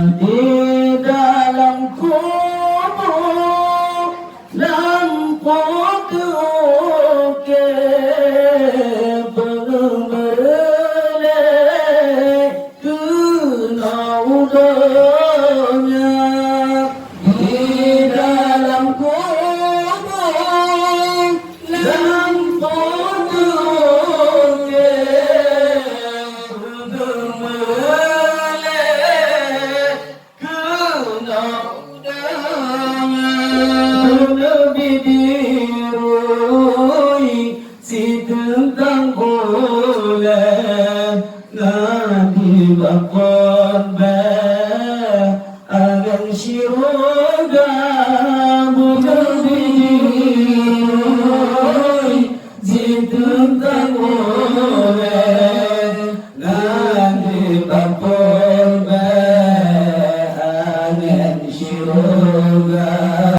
Di dalam kubur lampu terukir bermelek kenaudanya. Di dalam kubur lampu terukir bermelek lebih dirui si tentang boleh nanti bakon be agan siroga lebih dirui si tentang boleh nanti bakon be agan siroga.